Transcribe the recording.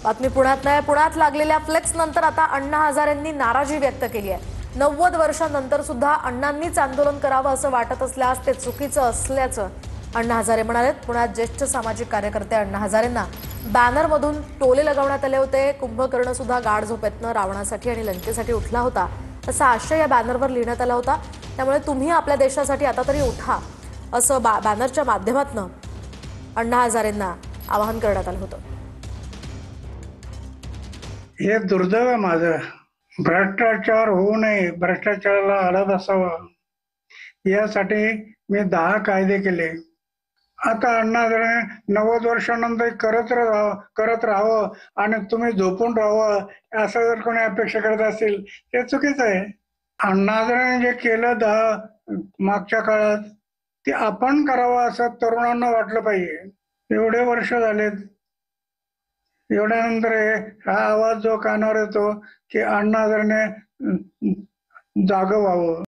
बातमी पुण्यात नाही. पुण्यात लागलेल्या फ्लेक्स नंतर आता अण्णा हजारेंनी नाराजी व्यक्त केली आहे. 90 वर्षांनंतर सुद्धा अण्णांनीच आंदोलन करावं असं वाटत असल्यास ते चुकीचं असल्याचं अण्णा हजारे म्हणाले. पुण्यात ज्येष्ठ सामाजिक कार्यकर्ते अण्णा हजारेंना बॅनरमधून टोले लगावण्यात आले होते. कुंभकर्ण सुद्धा गाढ झोपेतनं रावणासाठी आणि लंकेसाठी उठला होता असा आशय या बॅनरवर लिहिण्यात आला होता. त्यामुळे तुम्ही आपल्या देशासाठी आता तरी उठा असं बॅनरच्या माध्यमातून अण्णा हजारेंना आवाहन करण्यात आलं होतं. हे दुर्दैव आहे माझं. भ्रष्टाचार होऊ नये, भ्रष्टाचाराला आळा बसावा यासाठी मी 10 कायदे केले. आता अण्णा हजारे 90 वर्षानंतर करत राहावं आणि तुम्ही झोपून राहावं असं जर कोणी अपेक्षा करत असेल ते चुकीचं आहे. अण्णा हजारे जे केलं 10 मागच्या काळात ते आपण करावं असं तरुणांना वाटलं पाहिजे. एवढे वर्ष झालेत, एवढ्यानंतर हा आवाज जो कानावर येतो की अण्णा हजारेने जागं व्हावं.